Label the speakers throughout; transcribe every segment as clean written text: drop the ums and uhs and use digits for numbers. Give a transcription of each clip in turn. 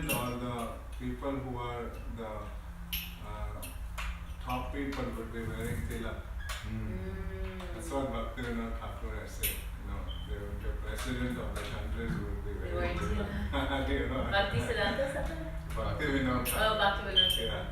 Speaker 1: president or the people who are the top people would be wearing tilak. That's what Bhakti Thakur has said. The president of the countries would be wearing tilak.
Speaker 2: Bhakti Siddhanta Thakur?
Speaker 1: Bhakti Vinod Thakur.
Speaker 2: Oh, Bhakti Vinod Thakur.
Speaker 1: Yeah.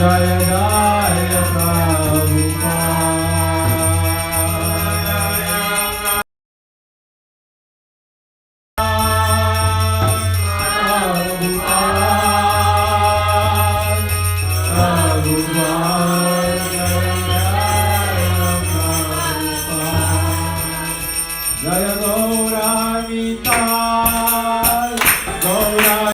Speaker 3: Jaya Jaya Prabhupada. Jaya Gaura Gaura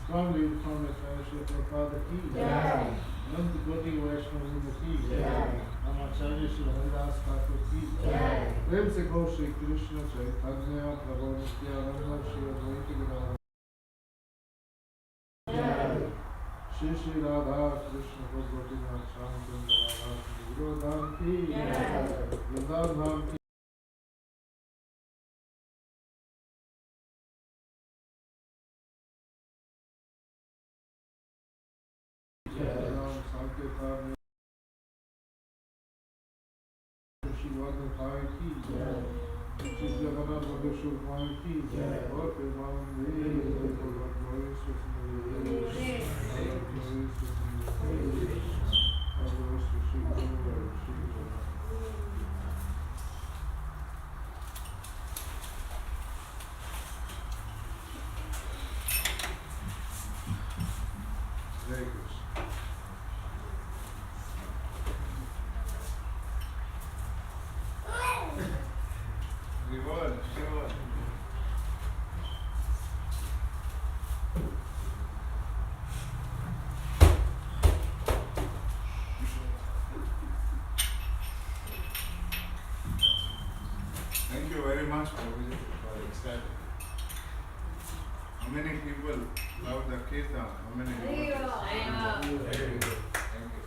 Speaker 3: Strongly informed Sri Prabhupada ki Anant Koti Vaishnava ki Nam Acharya Shri Haridas Thakur ki Prem se go Shri Krishna Chaitanya Prabhu Nityananda Shri Advaita Gadadhar Shri Shri Radha Krishna Bhagavati Shantam Radha Guru Dham ki Vrindavan Dham ki
Speaker 1: Thank you very much, Prabhuji, for ecstatic. How many people love the Kirtan? How many people? Very good. Thank you.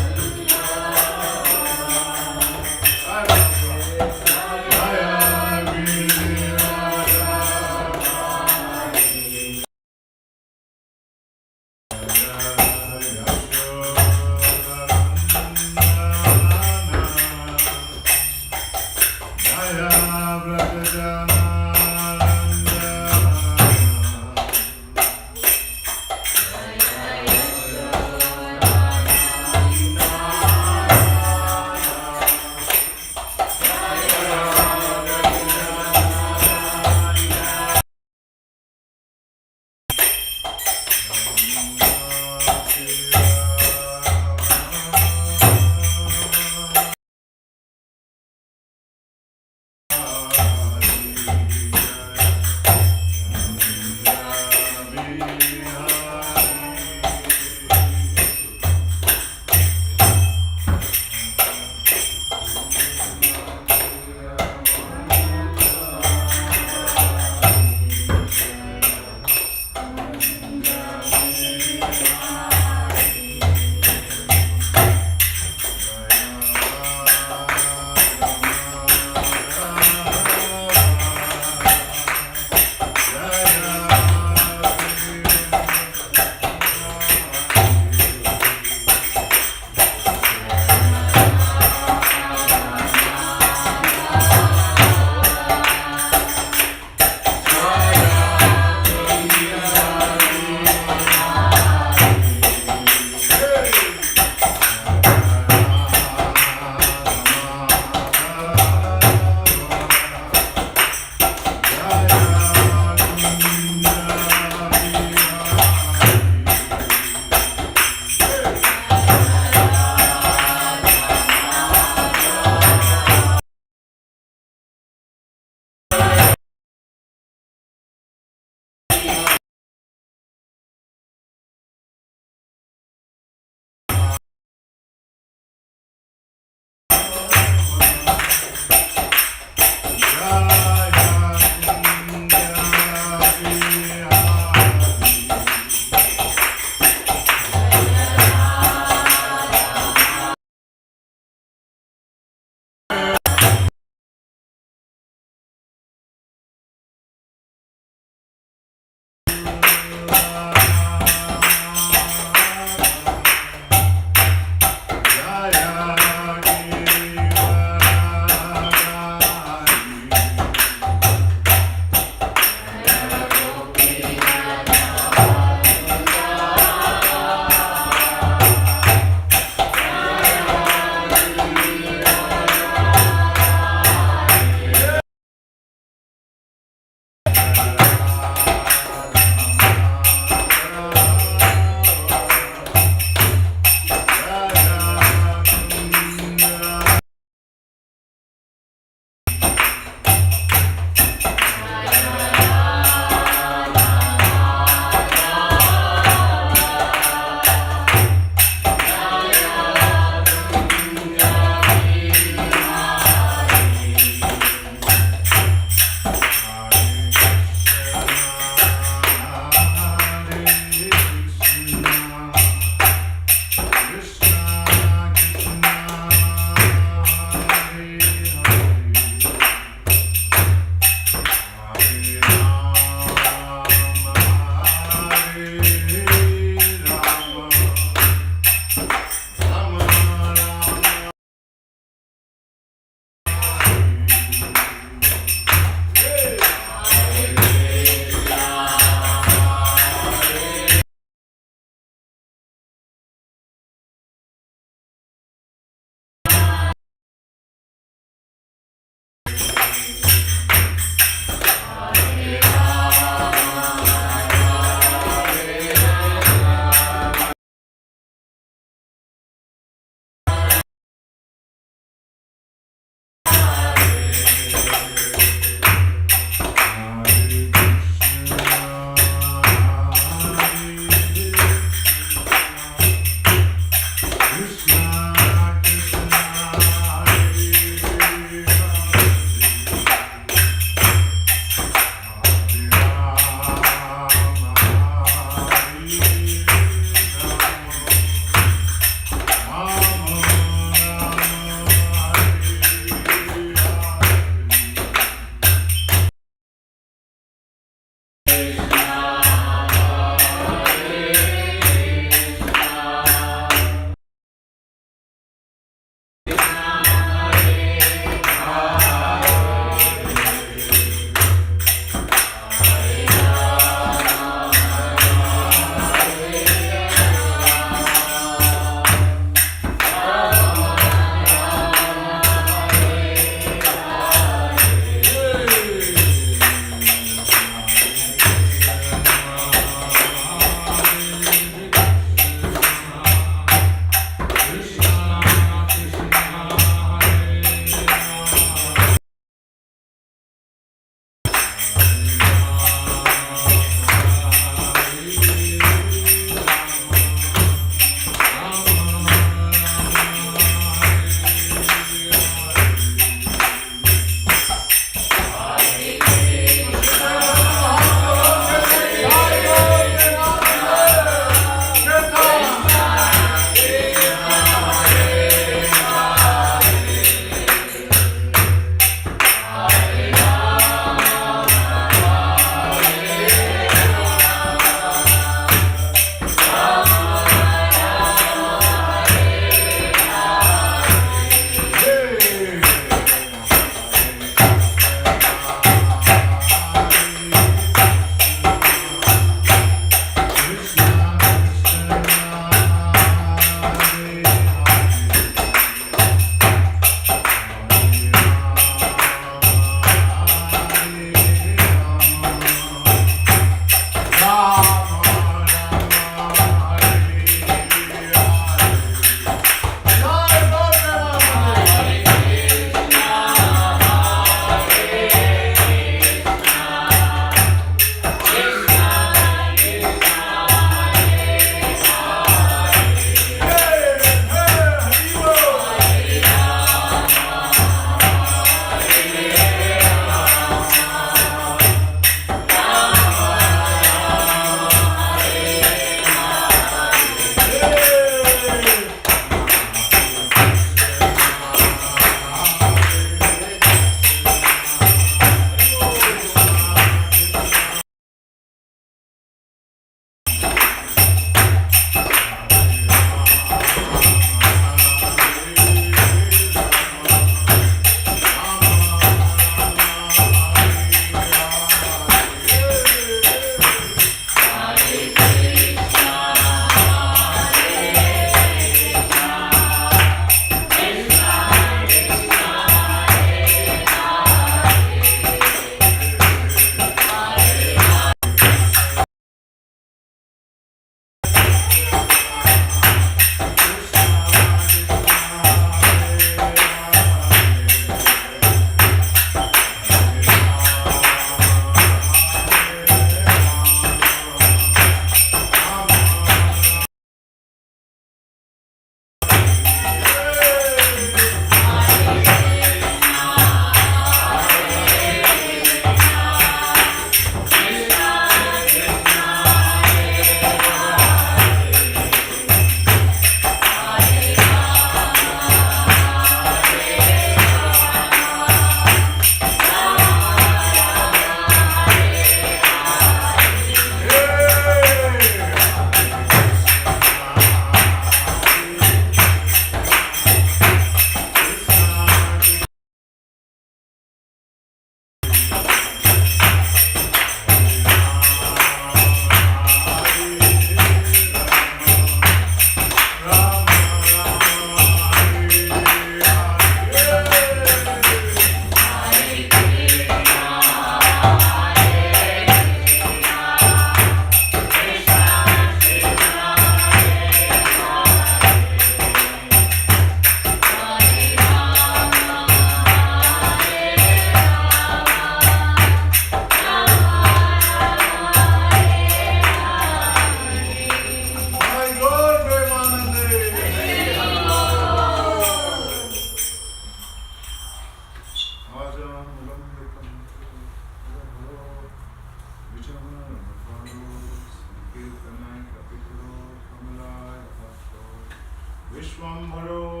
Speaker 3: Vishwambharo.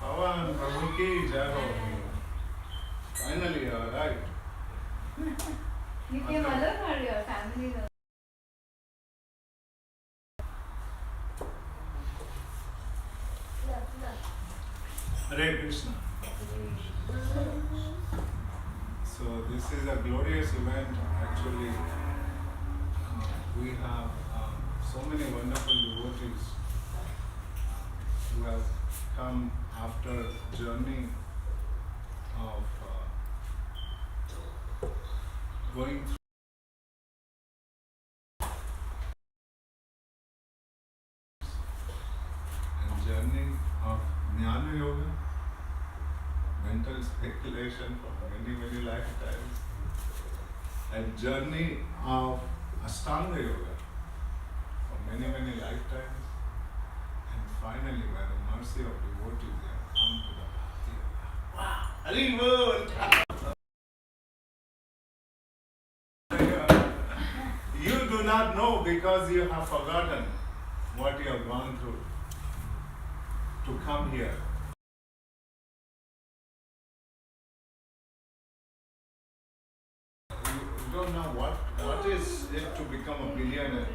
Speaker 3: Bhavan Prabhu ki jai ho. Finally, you are right.
Speaker 4: You came alone or your family?
Speaker 3: Hare Krishna. So this is a glorious event. Actually, we have so many wonderful devotees who have come after journey of going through and journey of Jnana Yoga, mental speculation for many, many lifetimes, and journey of Ashtanga Yoga for many, many lifetimes, and finally, by the mercy of devotees, they have come to the Bhakti Yoga. Wow! Hari Bol! You do not know because you have forgotten what you have gone through to come here. You don't know what is it to become a billionaire.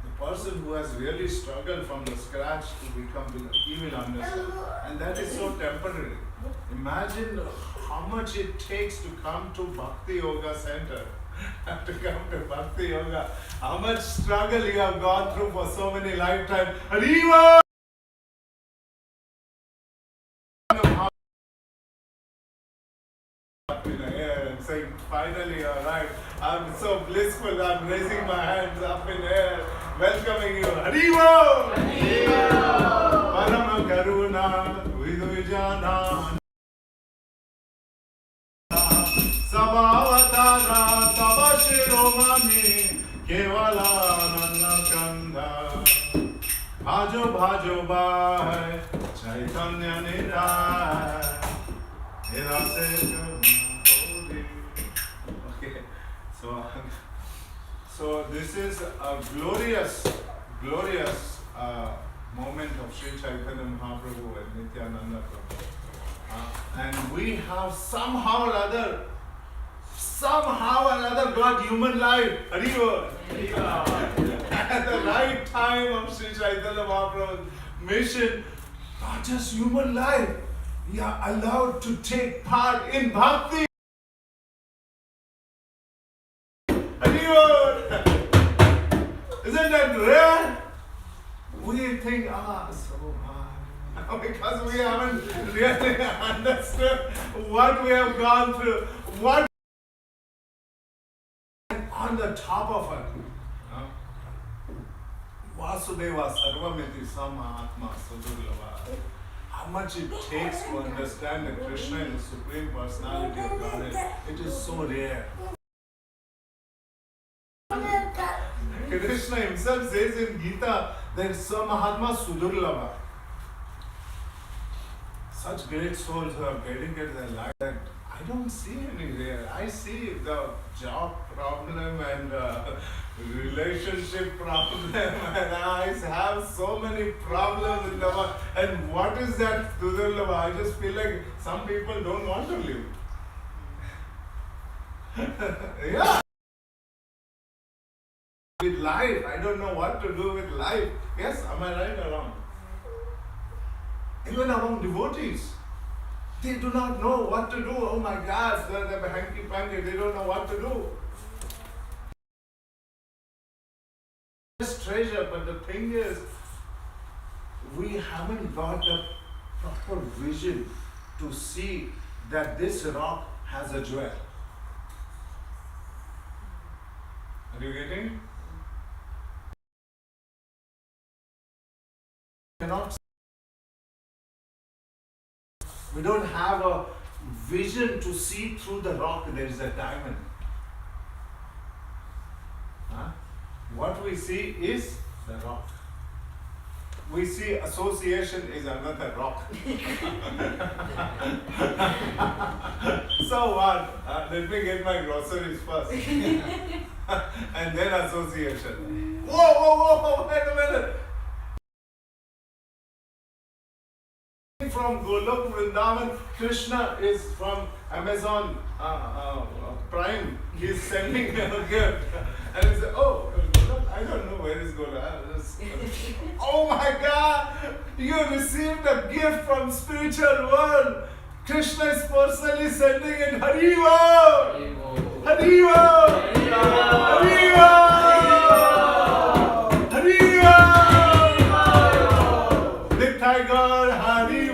Speaker 3: The person who has really struggled from the scratch to become billionaire, he will understand. And that is so temporary. Imagine how much it takes to come to Bhakti Yoga Center. To come to Bhakti Yoga. How much struggle you have gone through for so many lifetimes. Arriva! Up in the air and saying, finally, alright, I'm so blissful, I'm raising my hands up in air, welcoming you. Haribo! Haribo! Parama Karuna, Vidujana, Sabhavatara, Sabashiromani, Kevala Nanakanda, Bhajo Bhajo Bhai, Chaitanya Nirai. Okay, so this is a glorious moment of Sri Chaitanya Mahaprabhu and Nityananda Prabhu. And we have somehow or other got human life. Haribo. At the right time of Sri Chaitanya Mahaprabhu's mission, not just human life. We are allowed to take part in Bhakti. Isn't that rare? We think, so hard. Because we haven't really understood what we have gone through. What on the top of it. Vasudeva Sarvamiti Samahatma Sudurlava. How much it takes to understand that Krishna is the Supreme Personality of Godhead. It is so rare. Krishna himself says in Gita that Samahatma Sudurlava. Such great souls who have dedicated their life that I don't see any rare. I see the job problem and relationship problem and I have so many problems in the world. And what is that Sudurlava? I just feel like some people don't want to live. Yeah. With life, I don't know what to do with life. Yes, am I right or wrong? Even among devotees, they do not know what to do. Oh my gosh, they're hanky-panky, they don't know what to do. It's treasure, but the thing is, we haven't got a proper vision to see that this rock has a jewel. Are you getting? We don't have a vision to see through the rock there is a diamond. What we see is the rock. We see association is another rock. So what? Let me get my groceries first.
Speaker 1: and then association. Whoa, wait a minute. From Golok Vrindavan, Krishna is from Amazon Prime. He's sending a gift. And he said, oh, I don't know where is Golok. Oh my God! You received a gift from spiritual world. Krishna is personally sending it. Hariva! Hariva! Hariva! Hariva! The tiger, Hariva!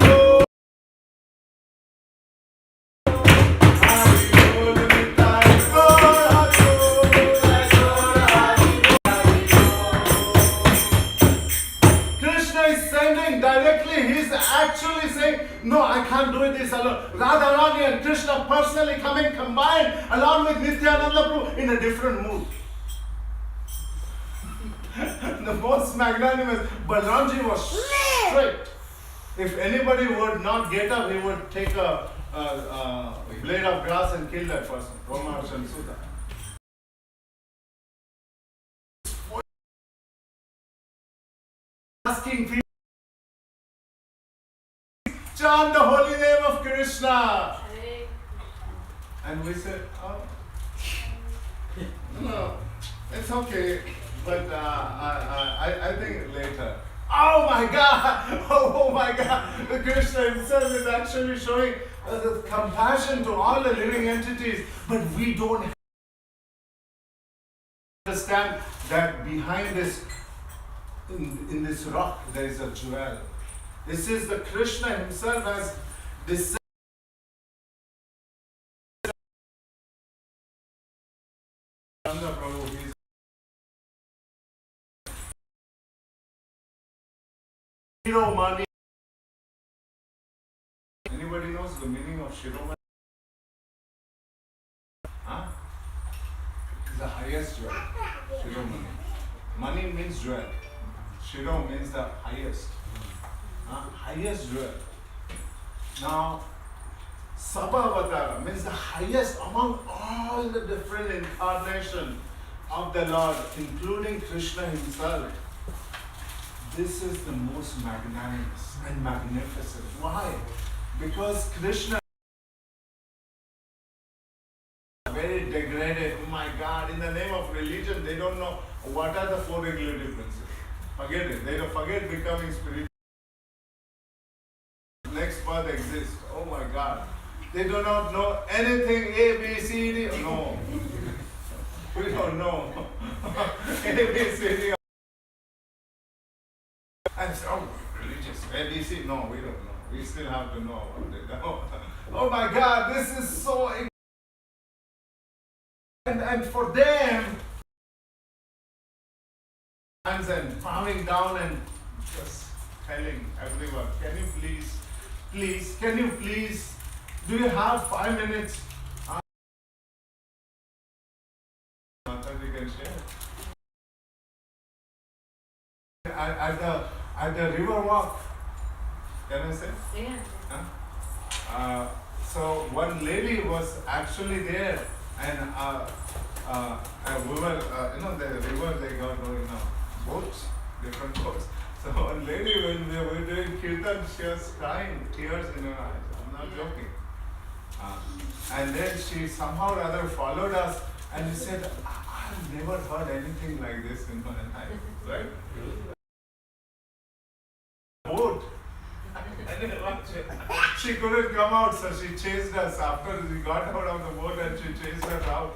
Speaker 1: Actually saying, no, I can't do this alone. Radharani and Krishna personally coming combined along with Nityananda Prabhu in a different mood. The most magnanimous. Balramji was strict. If anybody would not get up, he would take a blade of grass and kill that person. Roma Shamsuda. Asking people. Chant the holy name of Krishna. And we said, oh, no, it's okay. But I think later. Oh my God! Oh my God! The Krishna himself is actually showing the compassion to all the living entities. But we don't understand that behind this, in this rock, there is a jewel. This is the Krishna himself has this. Shiromani. Anybody knows the meaning of Shiromani? Huh? It's the highest jewel. Shiromani. Money means jewel. Shiro means the highest. Highest jewel. Now, Sabhavatara means the highest among all the different incarnations of the Lord, including Krishna himself. This is the most magnanimous and magnificent. Why? Because Krishna is very degraded. Oh my God, in the name of religion, they don't know what are the four regulative principles. Forget it. They don't forget becoming spiritual. Next birth exists. Oh my God. They do not know anything. A, B, C, D. No. We don't know. A, B, C, D. And so, oh, religious. A, B, C. No, we don't know. We still have to know about it. Oh my God, this is so. And for them, and bowing down and just telling everyone, can you please, do you have 5 minutes? Something we can share. At the river walk, can I say?
Speaker 2: Yeah.
Speaker 1: Huh? So one lady was actually there, and we were, the river they got boats, different boats. So one lady, when we were doing kirtan, she was crying, tears in her eyes. I'm not joking. And then she somehow or other followed us, and she said, I've never heard anything like this in my life, right? Boat. She couldn't come out, so she chased us. After we got out of the boat, and she chased us out.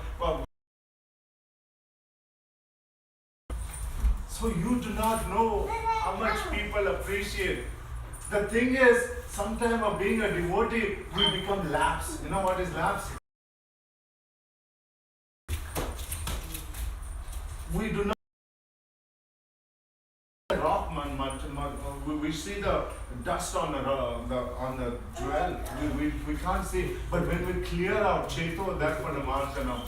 Speaker 1: So you do not know how much people appreciate. The thing is, sometimes of being a devotee, we become lapse. You know what is lapse? We do not rock we see the dust on the jewel. We can't see. But when we clear out Cheto Darpana Marjanam,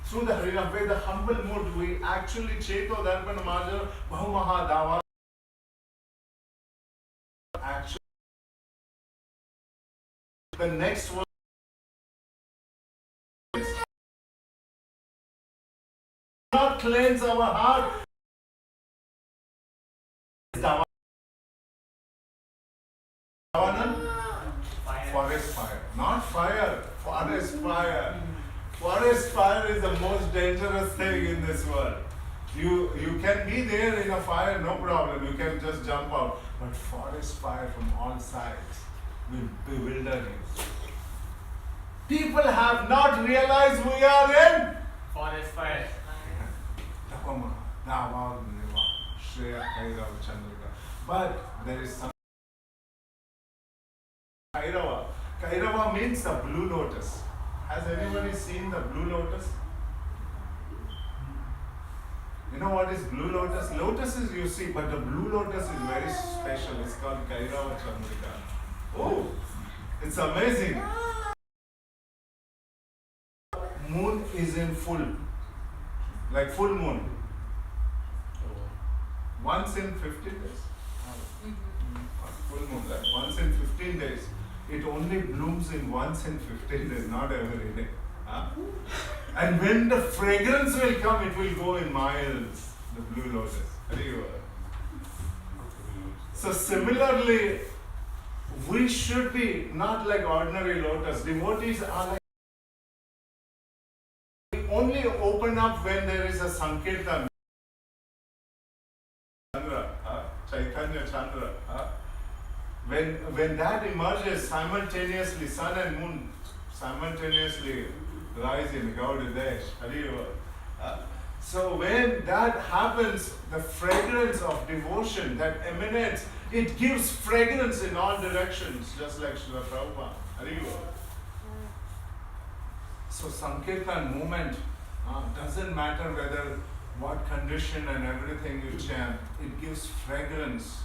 Speaker 1: through the Harinam, with the humble mood, we actually Cheto Darpana Marjanam Bahumaha Dava. Actually, the next one. cleanse our heart. Forest fire. Not fire. Forest fire. Forest fire is the most dangerous thing in this world. You can be there in a fire, no problem. You can just jump out. But forest fire from all sides will bewilder you. People have not realized we are in
Speaker 5: Forest fire.
Speaker 1: Tapama, Dava, Niva, Shreya, Kairava, Chandrika. But there is some Kairava. Kairava means the blue lotus. Has anybody seen the blue lotus? You know what is blue lotus? Lotuses you see, but the blue lotus is very special. It's called Kairava Chandrika. Oh, it's amazing. Moon is in full, like full moon. Once in 15 days. Full moon, like once in 15 days. It only blooms in once in 15 days, not every day. Huh? And when the fragrance will come, it will go in miles, the blue lotus. So similarly, we should be not like ordinary lotus. Devotees are like only open up when there is a Sankirtan. Chandra, Chaitanya Chandra. When that emerges simultaneously, sun and moon simultaneously rise in Gaudadesh. So when that happens, the fragrance of devotion that emanates, it gives fragrance in all directions, just like Srila Prabhupada. So Sankirtan movement doesn't matter whether what condition and everything you chant, it gives fragrance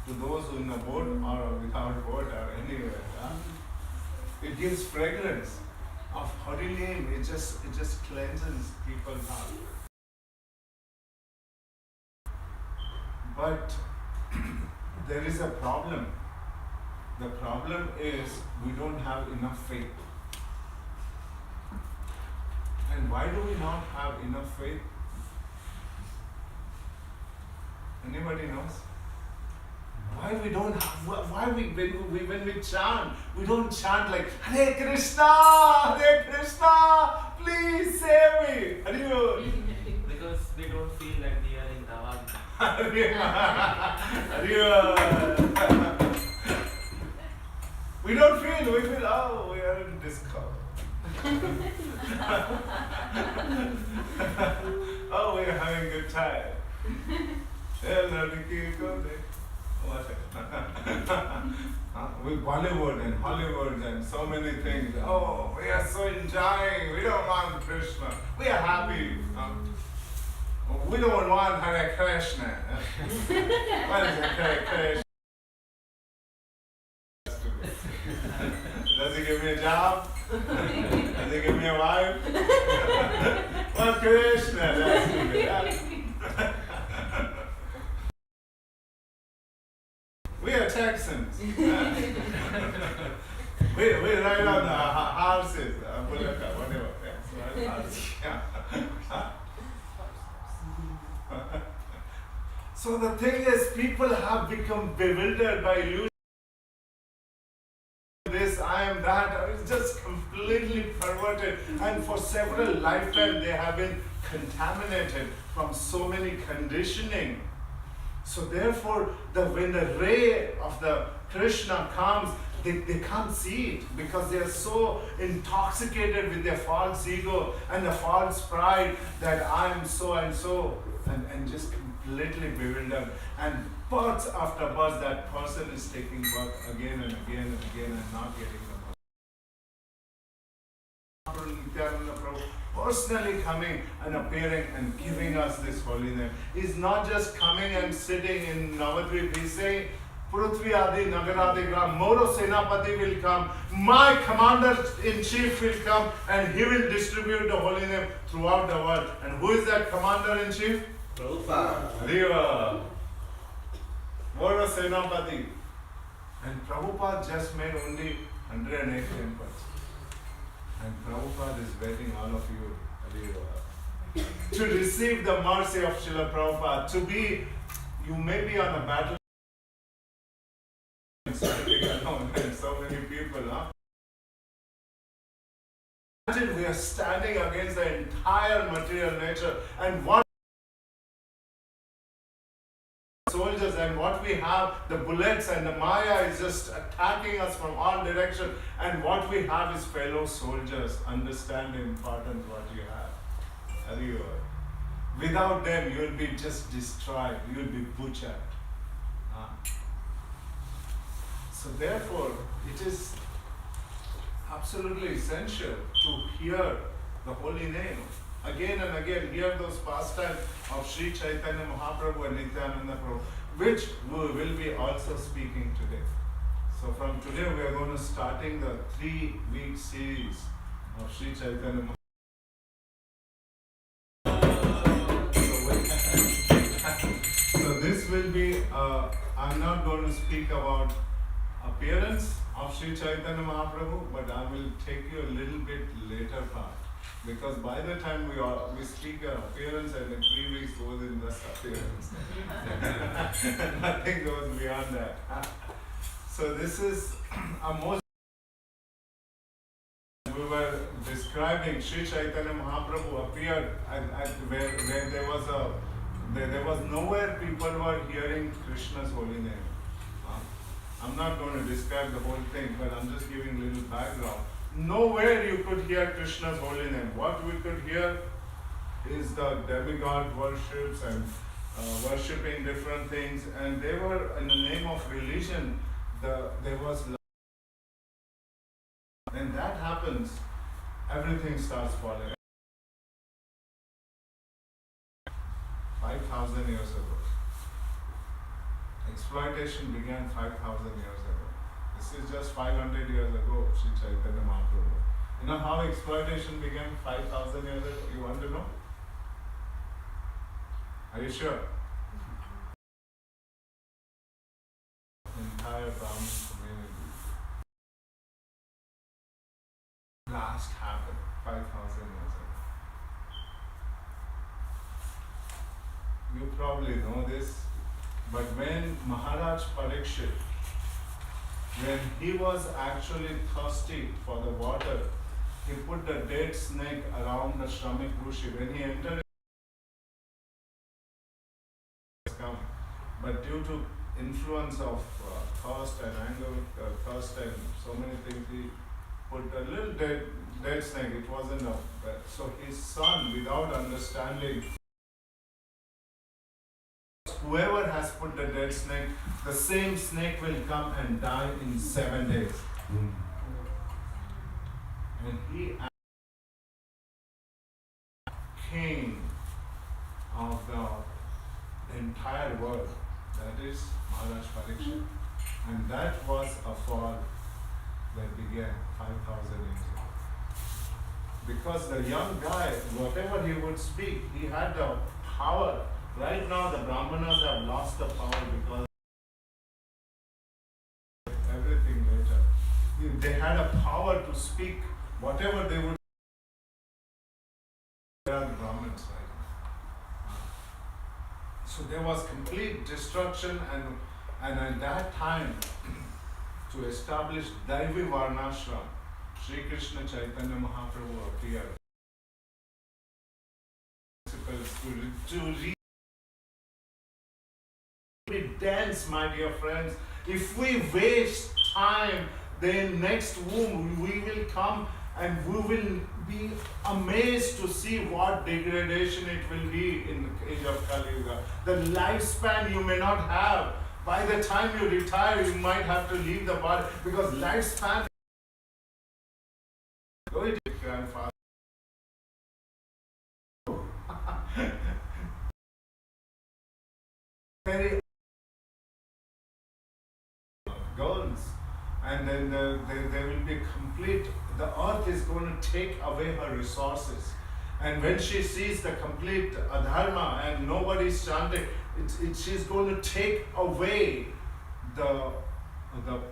Speaker 1: to those who in the boat or without boat or anywhere. It gives fragrance of Harilim. It just cleanses people's heart. But there is a problem. The problem is we don't have enough faith. And why do we not have enough faith? Anybody knows? Why we don't have, why when we chant, we don't chant like Hare Krishna, please save me.
Speaker 5: Because they don't feel like they are in Dhawan.
Speaker 1: We don't feel, we feel, oh, we are in disco. Oh, we are having a good time. With Bollywood and Hollywood and so many things. Oh, we are so enjoying. We don't want Krishna. We are happy. We don't want Hare Krishna. What is Hare Krishna? Does he give me a job? Does he give me a wife? What Krishna? That's good. We are Texans. we ride on the houses, whatever. So the thing is, people have become bewildered by illusion. This, I am that. It's just completely perverted. And for several lifetimes, they have been contaminated from so many conditioning. So therefore, when the ray of the Krishna comes, they can't see it because they are so intoxicated with their false ego and the false pride that I am so and so, and just completely bewildered. And births after births, that person is taking birth again and again and again and not getting the birth. Nityananda Prabhu personally coming and appearing and giving us this holy name. He's not just coming and sitting in Navadvip. He's saying, Prithvi Adi Nagaradi Gram, Moro Senapati will come, my commander-in-chief will come, and he will distribute the holy name throughout the world. And who is that commander-in-chief? Prabhupada. Riva. Moro Senapati. And Prabhupada just made only 108 temples. And Prabhupada is waiting all of you. to receive the mercy of Srila Prabhupada, to be, you may be on a battle standing alone and so many people, huh? Imagine we are standing against the entire material nature and what soldiers and what we have, the bullets and the Maya is just attacking us from all directions, and what we have is fellow soldiers. Understand the importance what you have. Are you? Without them you will be just destroyed, you will be butchered. So therefore it is absolutely essential to hear the holy name. Again and again, hear those pastimes of Sri Chaitanya Mahaprabhu and Nityananda Prabhu, which we will be also speaking today. So from today we are going to starting the 3-week series of Sri Chaitanya Mahaprabhu. So this will be, I'm not going to speak about appearance of Sri Chaitanya Mahaprabhu, but I will take you a little bit later part. Because by the time we speak appearance, and in 3 weeks goes in just appearance. Nothing goes beyond that. So this is a most. We were describing Sri Chaitanya Mahaprabhu appeared at where there was nowhere people were hearing Krishna's holy name. I'm not going to describe the whole thing, but I'm just giving a little background. Nowhere you could hear Krishna's holy name. What we could hear is the demigod worships and worshipping different things, and they were in the name of religion. There was love. When that happens, everything starts falling. 5,000 years ago. Exploitation began 5,000 years ago. This is just 500 years ago, Sri Chaitanya Mahaprabhu. You know how exploitation began 5,000 years ago? You want to know? Are you sure? Entire Brahmin community. Blast happened 5,000 years ago. You probably know this, but when Maharaj Parikshit, when he was actually thirsty for the water, he put the dead snake around the Shramik Rishi. When he entered, but due to influence of thirst and anger, thirst and so many things, he put a little dead snake. It wasn't a so his son, without understanding, whoever has put the dead snake, the same snake will come and die in 7 days. And he king of the entire world, that is Maharaj Parikshit. And that was a fall that began 5,000 years ago. Because the young guy, whatever he would speak, he had the power. Right now the Brahmanas have lost the power because everything later. They had a power to speak whatever they would. They are the Brahmins right now. So there was complete destruction, and at that time to establish Daivi Varnashram, Sri Krishna Chaitanya Mahaprabhu appeared. To be dense, my dear friends. If we waste time, then next womb we will come and we will be amazed to see what degradation it will be in the age of Kali Yuga. The lifespan you may not have. By the time you retire, you might have to leave the body because lifespan. Go ahead, grandfather. Very girls, and then there will be complete, the earth is going to take away her resources, and when she sees the complete adharma and nobody is chanting, she's going to take away the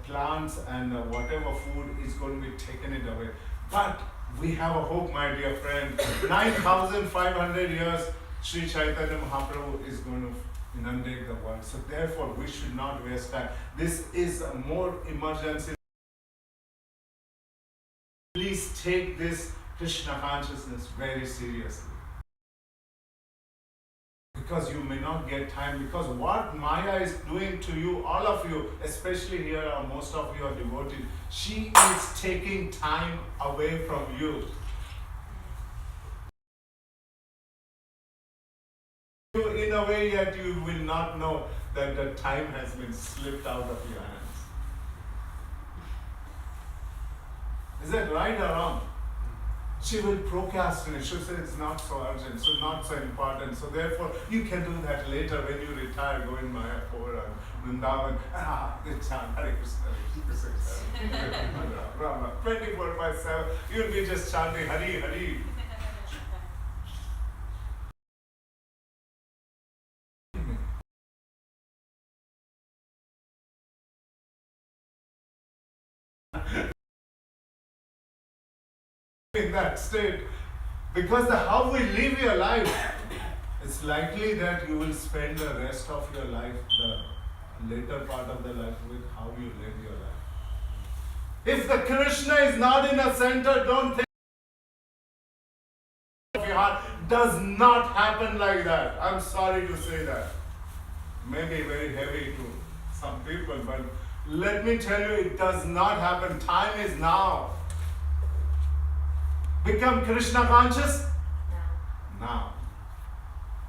Speaker 1: plants and whatever food is going to be taken it away. But we have a hope, my dear friend. 9,500 years, Sri Chaitanya Mahaprabhu is going to inundate the world. So therefore, we should not waste time. This is a more emergency. Please take this Krishna consciousness very seriously. Because you may not get time, because what Maya is doing to you, all of you, especially here, most of you are devoted, she is taking time away from you. In a way, yet you will not know that the time has been slipped out of your hands. Is that right or wrong? She will procrastinate. She'll say it's not so urgent, so not so important. So therefore, you can do that later when you retire, go in Mayapur and Vrindavan. The chant Hare Krishna, Krishna Krishna, Rama, 24/7. You'll be just chanting Hari Hari. In that state, because how we live your life, it's likely that you will spend the rest of your life, the later part of the life, with how you live your life. If the Krishna is not in the center, don't think of your heart. Does not happen like that. I'm sorry to say that. Maybe very heavy to some people, but let me tell you, it does not happen. Time is now. Become Krishna conscious? Now.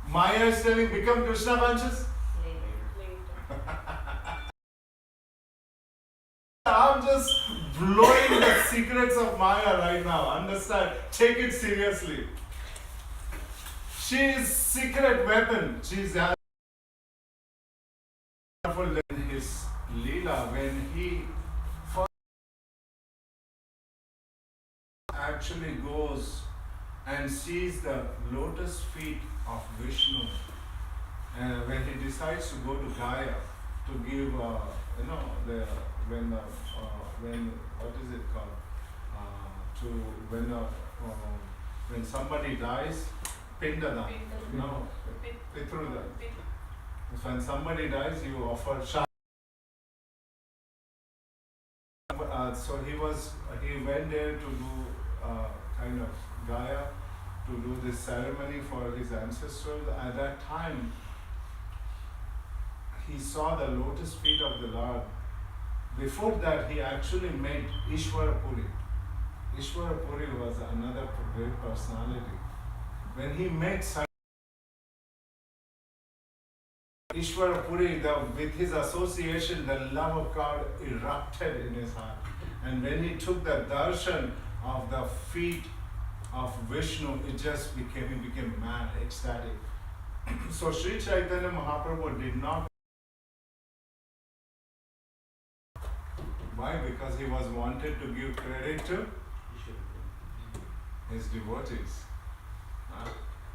Speaker 1: Maya is telling, become Krishna conscious?
Speaker 2: Later.
Speaker 1: I'm just blowing the secrets of Maya right now. Understand? Take it seriously. She is secret weapon. She is powerful in his Leela when he actually goes and sees the lotus feet of Vishnu, when he decides to go to Gaya to give, when what is it called? When somebody dies, Pindada. No, Pitruda. When somebody dies, you offer Shah. So he went there to do kind of Gaya, to do this ceremony for his ancestors. At that time, he saw the lotus feet of the Lord. Before that, he actually met Ishwarapuri. Ishwarapuri was another great personality. When he met Ishwarapuri, with his association, the love of God erupted in his heart. And when he took the darshan of the feet of Vishnu, he became mad, ecstatic. So Sri Chaitanya Mahaprabhu did not. Why? Because he was wanted to give credit to his devotees.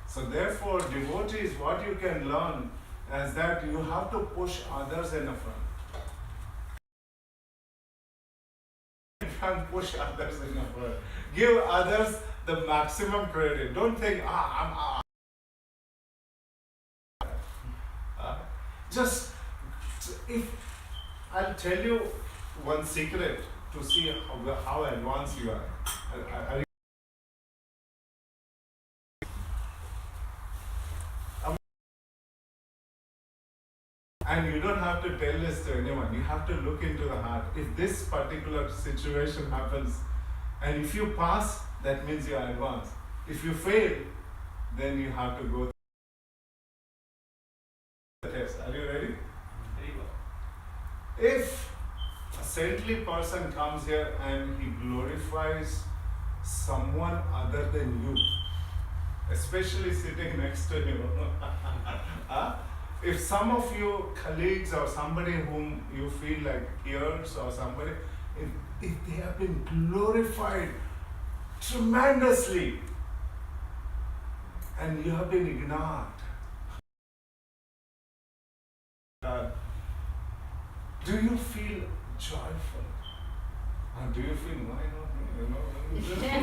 Speaker 1: So therefore, devotees, what you can learn is that you have to push others in the front. You can't push others in the front. Give others the maximum credit. Don't think, just, if I'll tell you one secret to see how advanced you are. And you don't have to tell this to anyone. You have to look into the heart. If this particular situation happens, and if you pass, that means you are advanced. If you fail, then you have to go through the test. Are you ready?
Speaker 5: Very well.
Speaker 1: If a saintly person comes here and he glorifies someone other than you, especially sitting next to you, if some of your colleagues or somebody whom you feel like peers or somebody, if they have been glorified tremendously and you have been ignored, do you feel joyful? Or do you feel, why not me?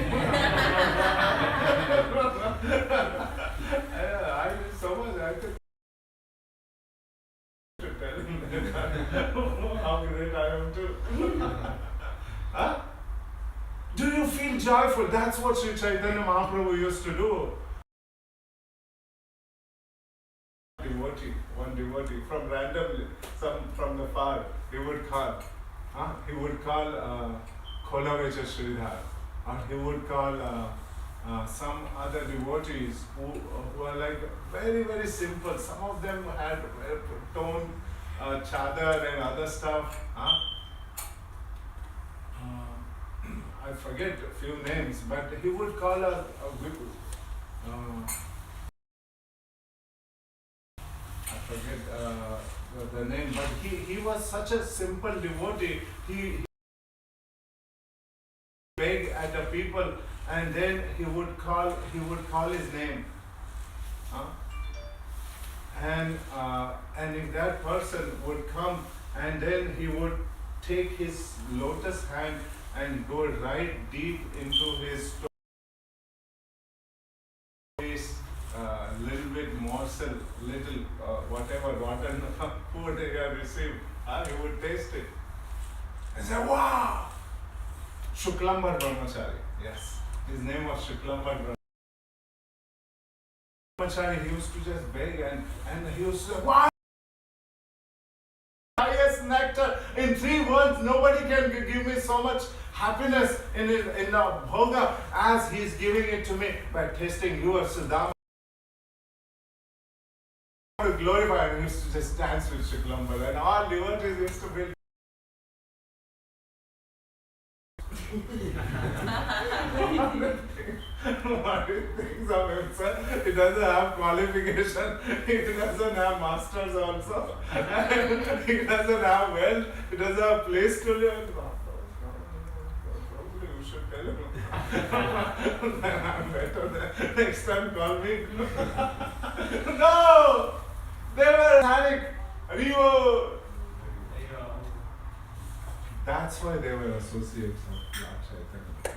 Speaker 1: Do you feel joyful? That's what Sri Chaitanya Mahaprabhu used to do. One devotee from randomly, some from the far, he would call Kholavecha Sridhar, or he would call some other devotees who are like very, very simple. Some of them had torn chadar and other stuff. I forget a few names, but he would call a I forget the name, but he was such a simple devotee. He beg at the people, and then he would call his name. And if that person would come, and then he would take his lotus hand and go right deep into his face, little bit morsel, little whatever rotten food he had received, he would taste it and say, wow! Shuklambar Brahmachari, yes, his name was Shuklambar Brahmachari. He used to just beg and he used to say, wow! Highest nectar in 3 worlds, nobody can give me so much happiness in the bhoga as he is giving it to me by tasting your Sudama. To glorify him, he used to just dance with Shuklambar, and all devotees used to build. What he thinks of himself, he doesn't have qualification, he doesn't have masters also, he doesn't have wealth, he doesn't have place to live. Probably you should tell him. I'm better than next time call me. No! They were panic. Rivo! That's why they were associates of Lord Chaitanya.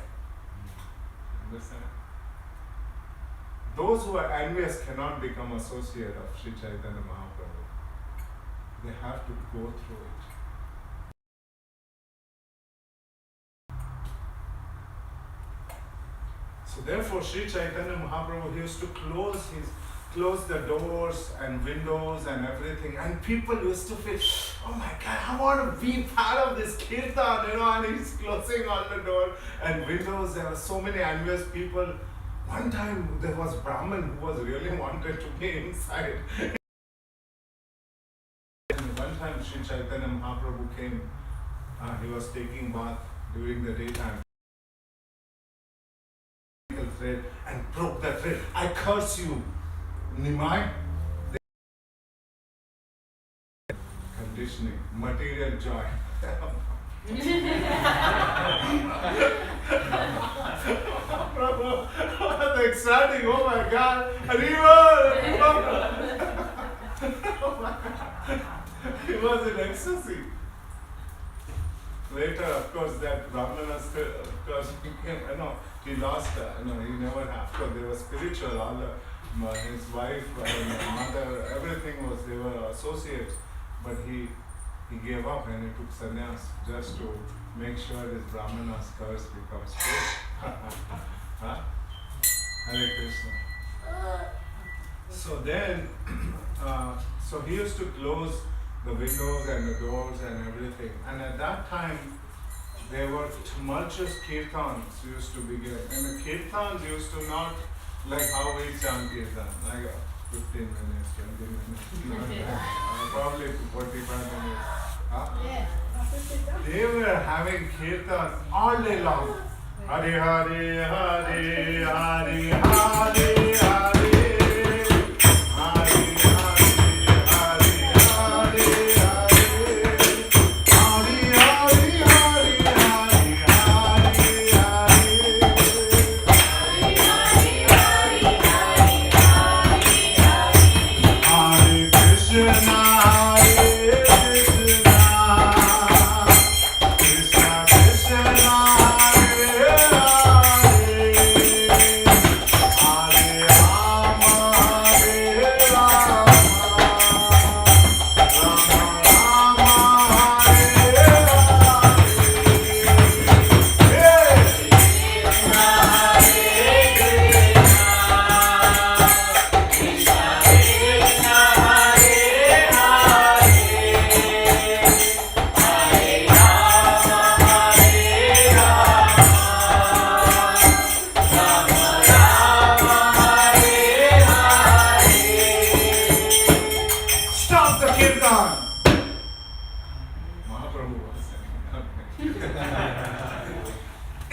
Speaker 1: Understand? Those who are envious cannot become associate of Sri Chaitanya Mahaprabhu. They have to go through it. So therefore Sri Chaitanya Mahaprabhu, he used to close the doors and windows and everything, and people used to feel, oh my God, I want to be part of this kirtan, and he's closing all the doors and windows. There were so many envious people. One time there was Brahman who was really wanted to be inside. And one time Sri Chaitanya Mahaprabhu came, he was taking bath during the daytime. Thread and broke the thread. I curse you, Nimai. Conditioning, material joy. Prabhu was exciting. Oh my God, river! He was in ecstasy. Later, of course, that Brahmana's curse became, he lost, he never, after they were spiritual, all his wife and mother, everything was, they were associates, but he gave up and he took sannyas just to make sure this Brahmana's curse becomes true. Hare Krishna. So then, so he used to close the windows and the doors and everything, and at that time, there were tumultuous kirtans used to begin. And the kirtans used to not like how we chant kirtan, like 15 minutes, 20 minutes, probably 45 minutes. They were having kirtans all day long. Hare Hare Hare Hare Hare Hare.
Speaker 6: Hare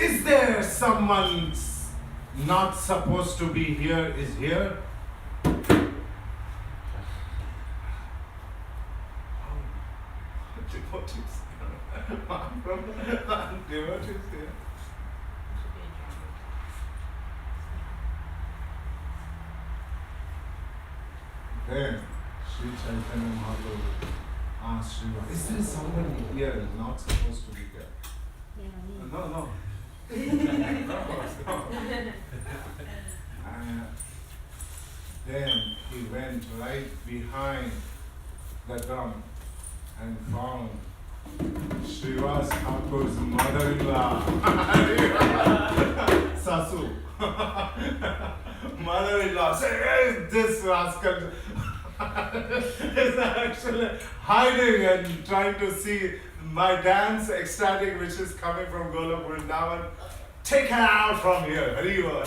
Speaker 1: Is there someone not supposed to be here is here? Devotees. Devotees here. Then Sri Chaitanya Mahaprabhu asked Shiva, is there somebody here not supposed to be here? No, no. No. Then he went right behind the drum and found Shiva's Thakur's mother-in-law, Sasu. Mother-in-law said, where is this rascal? Is actually hiding and trying to see my dance ecstatic which is coming from Golok Vrindavan. Take her out from here, Hari Bol.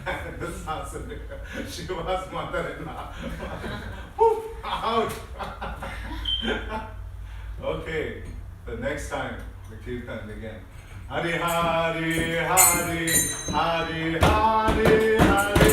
Speaker 1: And the Sasu, Shiva's mother-in-law. Poof, out. Okay, the next time the kirtan again. Hari Hari Hari Hari Hari Hari.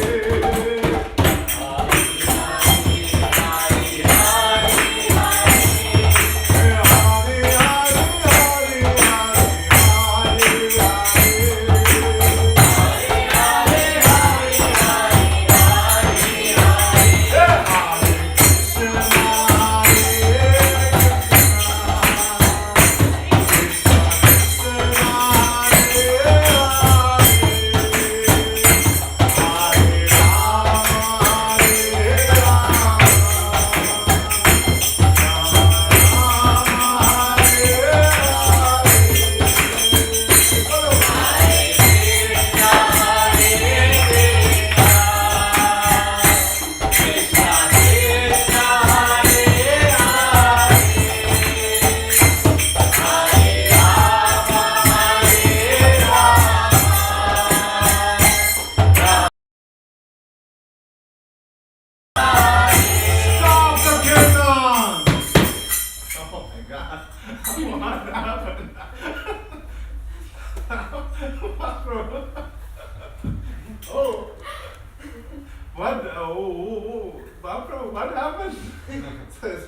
Speaker 1: Oh, what? Oh, Bapra, what happened? Says,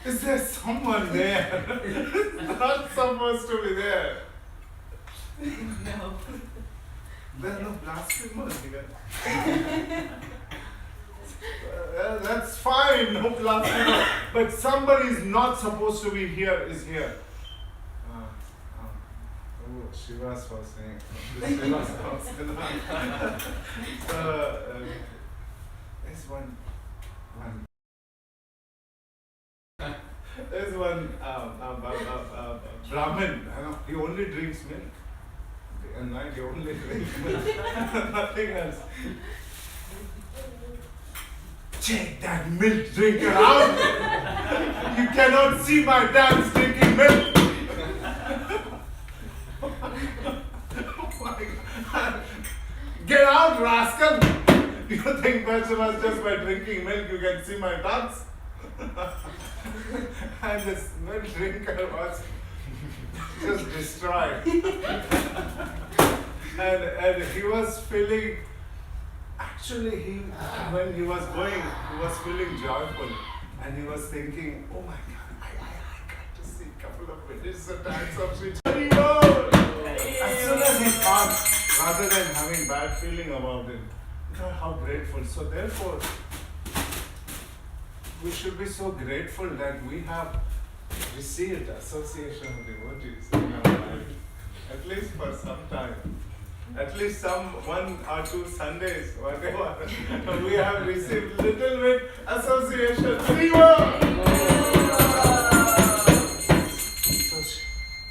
Speaker 1: is there someone there? Not supposed to be there.
Speaker 2: No.
Speaker 1: There are no blasphemers here. That's fine, no blasphemers. But somebody is not supposed to be here is here. Shiva's was saying. Shiva's was saying. So, there's one. There's one Brahmin. He only drinks milk. At night he only drinks milk. Nothing else. Check that milk drinker out. You cannot see my dance drinking milk. Get out, rascal! You think perhaps just by drinking milk you can see my dance? And this milk drinker was just destroyed. And he was feeling, actually when he was going, he was feeling joyful. And he was thinking, oh my God, I got to see a couple of minutes of dance of Sri Chaitanya. As soon as he thought, rather than having bad feeling about it, God, how grateful. So therefore, we should be so grateful that we have received association of devotees in our life, at least for some time. At least some 1 or 2 Sundays, whatever, we have received little bit association.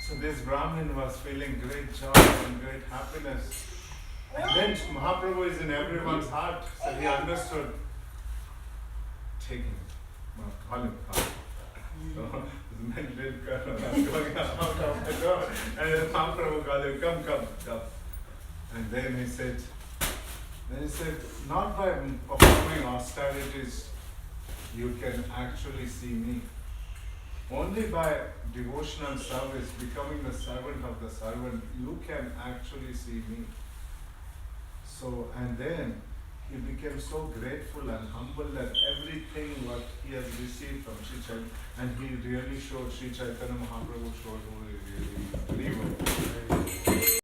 Speaker 1: So this Brahmin was feeling great joy and great happiness. And then Mahaprabhu is in everyone's heart, so he understood. Take him. Call him. So this man did going out of the door, and then Mahaprabhu called him, come. And then he said, not by performing austerities you can actually see me. Only by devotional service, becoming the servant of the servant, you can actually see me. So, and then he became so grateful and humble that everything what he has received from Sri Chaitanya, and he really showed, Sri Chaitanya Mahaprabhu showed who he really was.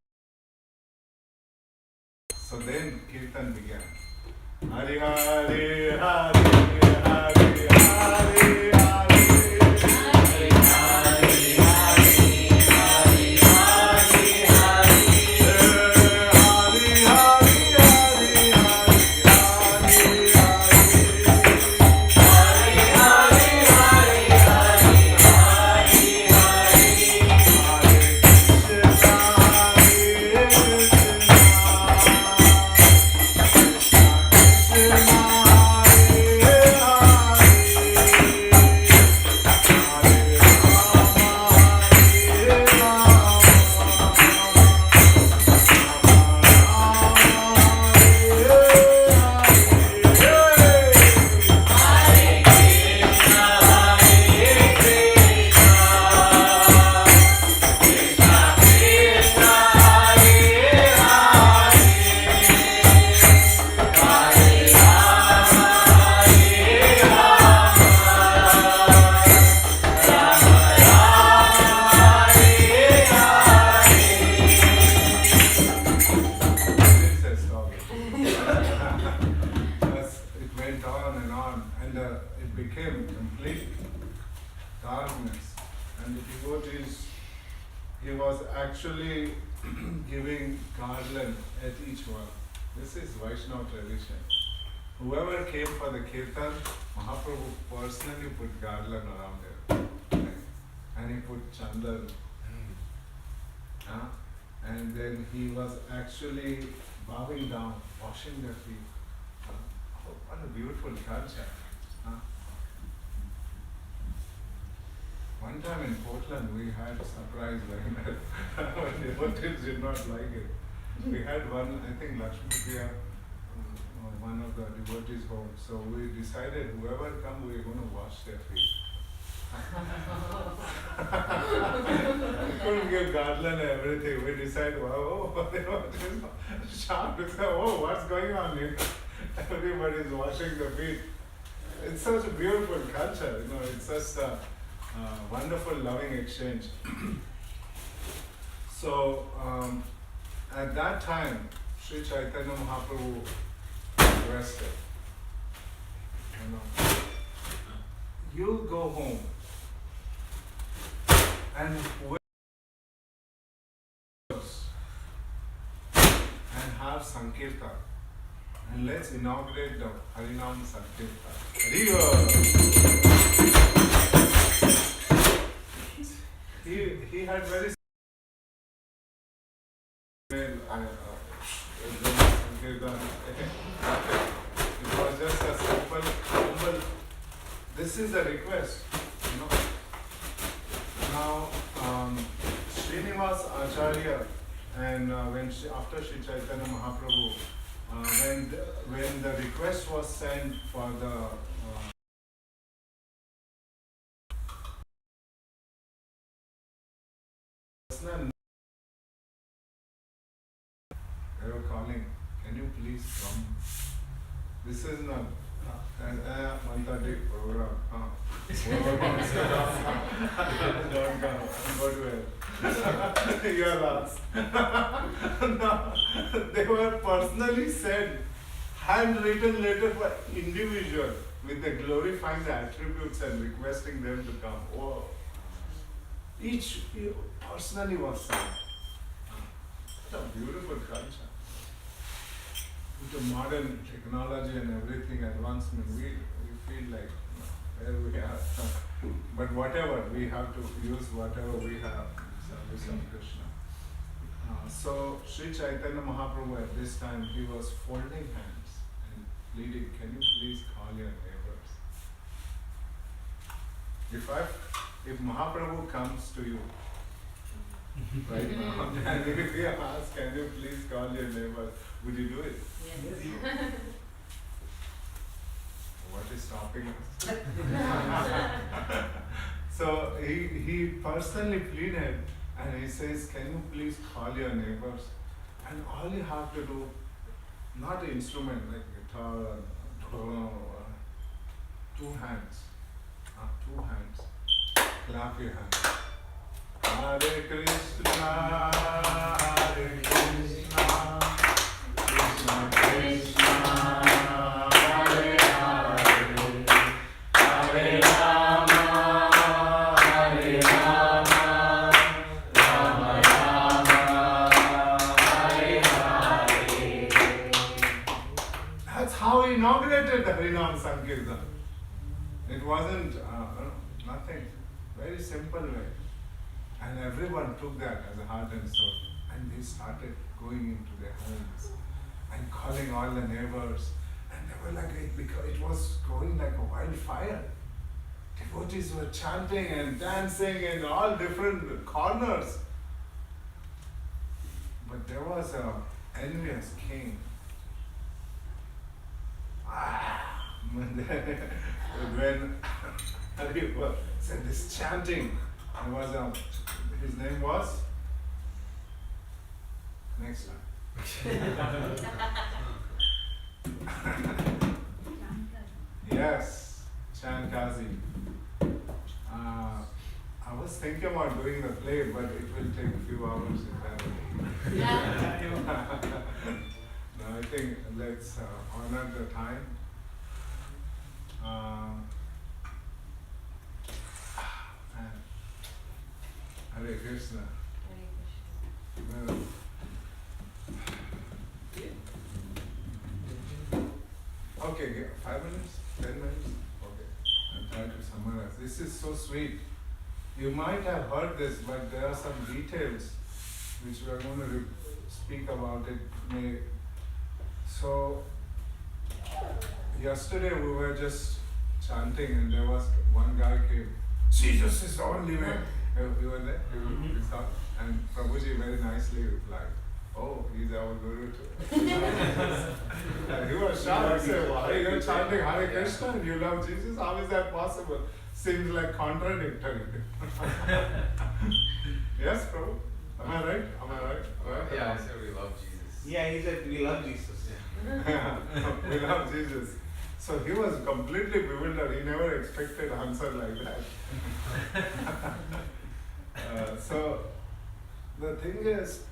Speaker 1: So then Kirtan began. Hari Hari Hari Hari Hari actually giving garland at each one. This is Vaishnava tradition. Whoever came for the kirtan, Mahaprabhu personally put garland around him. And he put chandan. And then he was actually bowing down, washing their feet. What a beautiful culture. One time in Portland, we had surprise like that. Our devotees did not like it. We had one, I think Lakshmi Priya, one of the devotees home. So we decided whoever come, we're going to wash their feet. We couldn't give garland and everything. We decided, oh, they were shocked. We said, oh, what's going on here? Everybody's washing their feet. It's such a beautiful culture, it's just a wonderful loving exchange. So, at that time, Sri Chaitanya Mahaprabhu requested, you go home and have Sankirtan, and let's inaugurate the Harinam Sankirtan. He had very it was just a simple, humble. This is a request, Now, Srinivas Acharya, and after Sri Chaitanya Mahaprabhu, when the request was sent for the personal, they were calling, can you please come? This is not 1:30 program. Don't come. Go to hell. You are lost. No, they were personally sent, handwritten letter for individual with the glorifying the attributes and requesting them to come. Oh, each personally was sent. What a beautiful culture. With the modern technology and everything advancement, we feel like where we are. But whatever, we have to use whatever we have in service of Krishna. So Sri Chaitanya Mahaprabhu at this time, he was folding hands and pleading, can you please call your neighbors? If Mahaprabhu comes to you right now, and if he asks, can you please call your neighbors, would you do it?
Speaker 2: Yes.
Speaker 1: What is stopping us? So he personally pleaded and he says, can you please call your neighbors? And all you have to do, not an instrument like guitar or two hands. Two hands. Clap your hands. Hare Krishna, Hare Krishna, Krishna Krishna, Hare Hare, Hare Rama, Hare Rama, Rama Rama, Hare Hare. That's how he inaugurated the Harinam Sankirtan. It wasn't nothing, very simple way. And everyone took that as a heart and soul. And they started going into their homes and calling all the neighbors. And they were like, it was going like a wildfire. Devotees were chanting and dancing in all different corners. But there was an envious king. When said this chanting, there was his name was next time. Yes, Chankazi. I was thinking about doing the play, but it will take a few hours in that. No, I think let's honor the time. Hare Krishna. Well, okay, 5 minutes? 10 minutes? Okay. I'll try to summarize. This is so sweet. You might have heard this, but there are some details which we are going to speak about it. So, yesterday we were just chanting and there was one guy came, Jesus is the only way. You were there? You saw? And Prabhuji very nicely replied, oh, he's our guru too. And he was shocked. He said, why are you chanting Hare Krishna and you love Jesus? How is that possible? Seems like contradictory. Yes, Prabhu? Am I right? Right?
Speaker 6: Yeah, I said we love Jesus.
Speaker 5: Yeah, he said we love Jesus.
Speaker 1: Yeah. We love Jesus. So he was completely bewildered. He never expected an answer like that. So the thing is,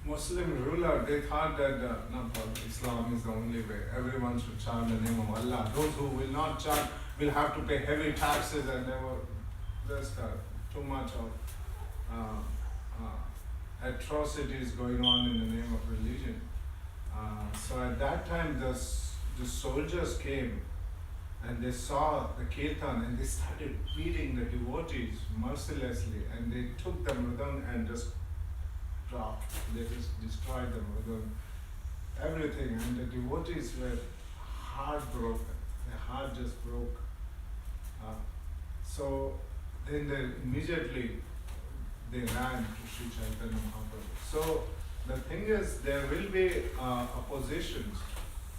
Speaker 1: Muslim ruler, they thought that Islam is the only way. Everyone should chant the name of Allah. Those who will not chant will have to pay heavy taxes, and there were just too much of atrocities going on in the name of religion. So at that time, the soldiers came and they saw the kirtan and they started beating the devotees mercilessly, and they took the mridang and just dropped. They just destroyed the mridang, everything, and the devotees were heartbroken. Their heart just broke. So then immediately they ran to Sri Chaitanya Mahaprabhu. So the thing is, there will be oppositions.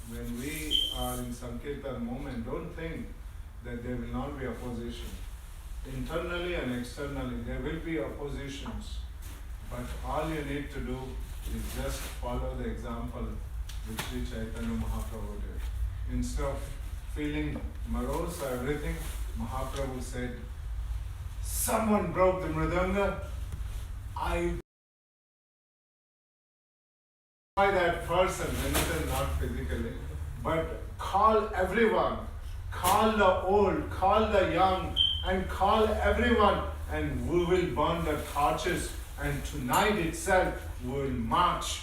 Speaker 1: When we are in Sankirtan moment, don't think that there will not be opposition. Internally and externally, there will be oppositions. But all you need to do is just follow the example which Sri Chaitanya Mahaprabhu did. Instead of feeling morose or everything, Mahaprabhu said, someone broke the mridanga, I by that person, when it is not physically, but call everyone, call the old, call the young, and call everyone, and we will burn the torches, and tonight itself we will march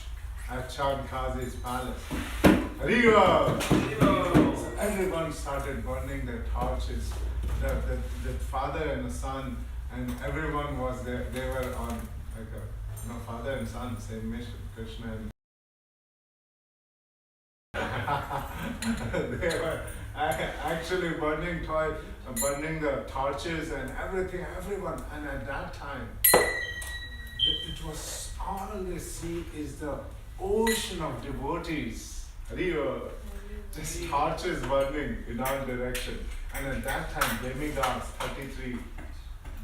Speaker 1: at Chandkazi's palace. Hariva! So everyone started burning their torches. The father and the son, and everyone was there. They were on like a father and son, same mission, Krishna and they were actually burning the torches and everything, everyone. And at that time, it was all they see is the ocean of devotees. Just torches burning in all direction. And at that time, demigods, 33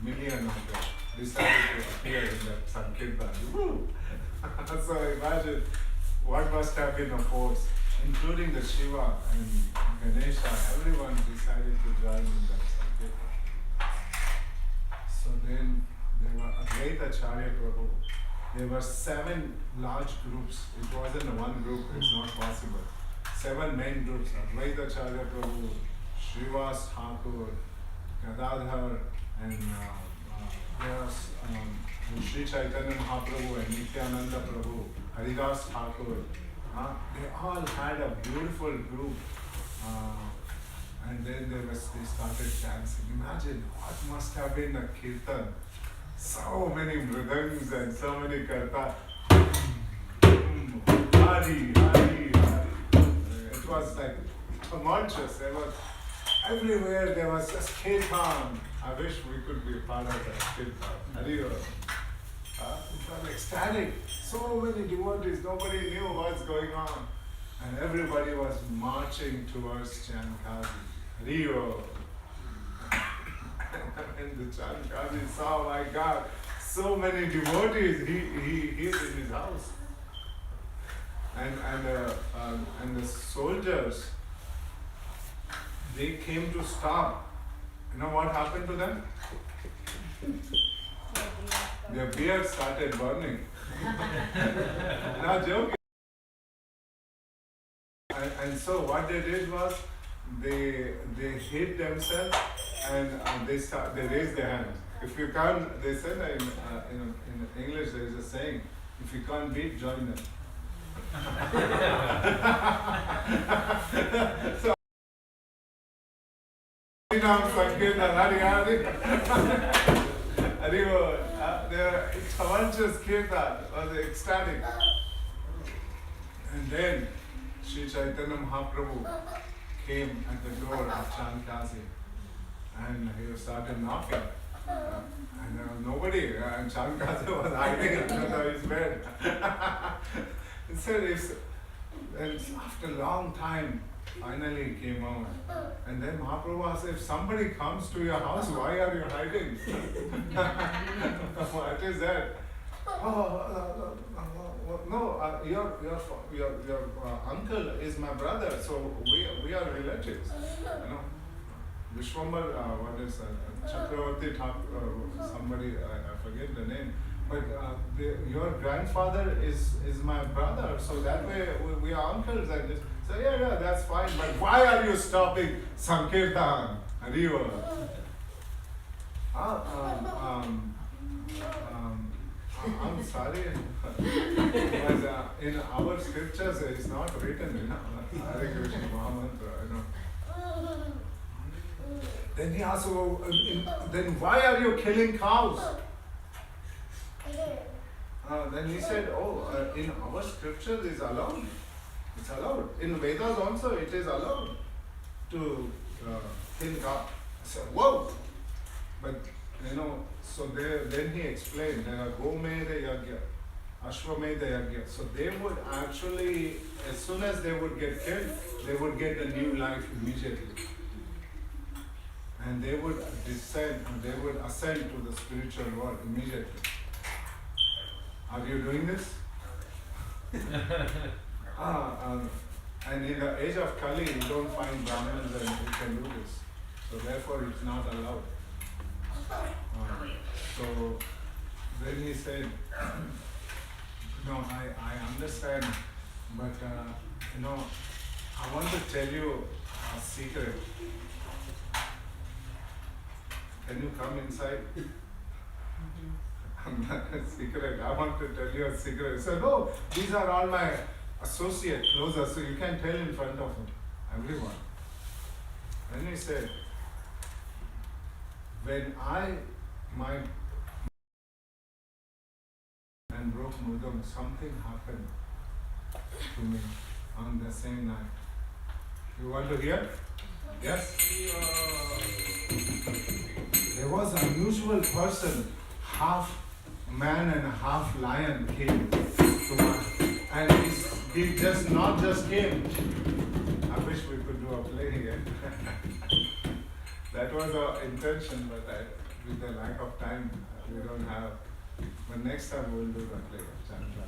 Speaker 1: million of them, decided to appear in that Sankirtan. Woo! So imagine what must have been a force, including the Shiva and Ganesha, everyone decided to join in that Sankirtan. So then there were Advaita Acharya Prabhu. There were 7 large groups. It wasn't one group, it's not possible. 7 main groups, Advaita Acharya Prabhu, Srivas Thakur, Gadadhar, and Sri Chaitanya Mahaprabhu and Nityananda Prabhu, Haridas Thakur. They all had a beautiful group. And then they started dancing. Imagine what must have been a kirtan. So many mridangs and so many kartas. Hari, Hari, Hari. It was like tumultuous. There was everywhere there was just kirtan. I wish we could be part of that kirtan. Hari. It was ecstatic. So many devotees, nobody knew what's going on. And everybody was marching towards Chankazi. Rio. And the Chankazi saw, my God, so many devotees. He is in his house. And the soldiers, they came to stop. You know what happened to them? Their beards started burning. Not joking. And so what they did was they hid themselves and they raised their hands. If you can't, they said in English there is a saying, if you can't beat, join them. So their tumultuous kirtan was ecstatic. And then Sri Chaitanya Mahaprabhu came at the door of Chankazi and he started knocking. And there was nobody, and Chankazi was hiding under his bed. He said, and after a long time, finally he came out. And then Mahaprabhu asked, if somebody comes to your house, why are you hiding? What is that? No, your uncle is my brother, so we are relatives. You know, Vishwambar, what is Chakravarti somebody, I forget the name. But your grandfather is my brother, so that way we are uncles. And this. So yeah, that's fine. But why are you stopping Sankirtan? Hariva. I'm sorry, because in our scriptures it's not written, you know, Hare Krishna Mahamantra, Then he asked, then why are you killing cows? Then he said, in our scriptures it's allowed. It's allowed. In Vedas also it is allowed to kill cows. I said, whoa! But so then he explained, there are Gomeda Yagya, Ashwameda Yagya. So they would actually, as soon as they would get killed, they would get a new life immediately. And they would ascend to the spiritual world immediately. Are you doing this? And in the age of Kali, you don't find Brahmins and who can do this. So therefore it's not allowed. So then he said, I understand, but I want to tell you a secret. Can you come inside? Secret. I want to tell you a secret. He said, no, these are all my associates, closer, so you can tell in front of everyone. Then he said, when and broke Mudam, something happened to me on the same night. You want to hear? Yes? There was an unusual person, half man and half lion came to me. And he not just came. I wish we could do a play here. That was our intention, but with the lack of time, we don't have. But next time we'll do the play of Chandra.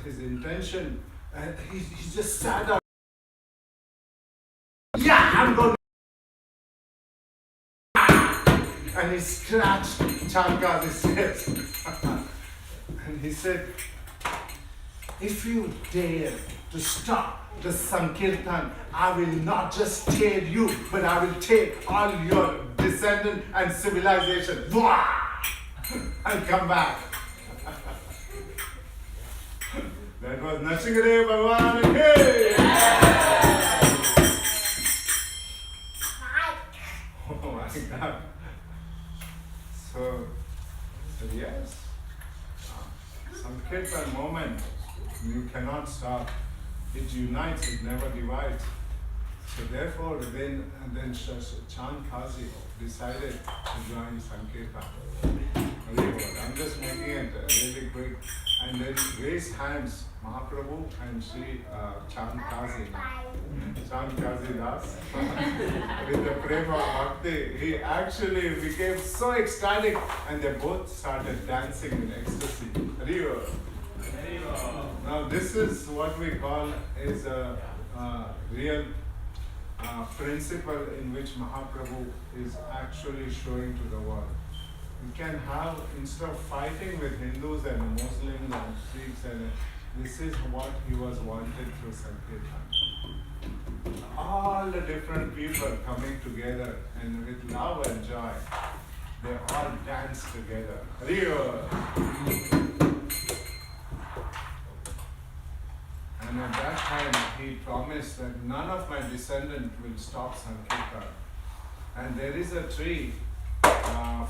Speaker 1: His intention, and he just sat up. Yeah, I'm going. And he scratched Chandkazi's chest. And he said, if you dare to stop the Sankirtan, I will not just tear you, but I will take all your descendant and civilization. And come back. That was Nachingare Bhagwan. Hey! Oh my God. So, yes, Sankirtan moment, you cannot stop. It unites, it never divides. So therefore, then Chandkazi decided to join Sankirtan. I'm just making it really quick. And then raise hands, Mahaprabhu and Sri Chandkazi Das. With the prema of Bhakti, he actually became so ecstatic and they both started dancing in ecstasy. Hariva. Now this is what we call is a real principle in which Mahaprabhu is actually showing to the world. You can have, instead of fighting with Hindus and Muslims and Sikhs, and this is what he was wanted through Sankirtan. All the different people coming together and with love and joy, they all dance together. Hariva. And at that time, he promised that none of my descendants will stop Sankirtan. And there is a tree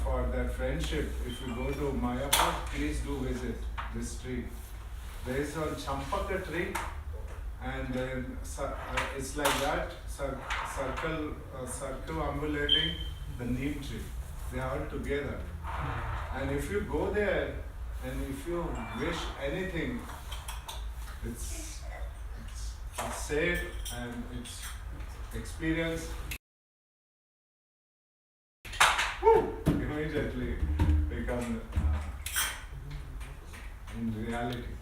Speaker 1: for that friendship. If you go to Mayapur, please do visit this tree. There is a Champaka tree, and then it's like that, circumambulating the neem tree. They are all together. And if you go there, and if you wish anything, it's safe and it's experience. Immediately become in reality.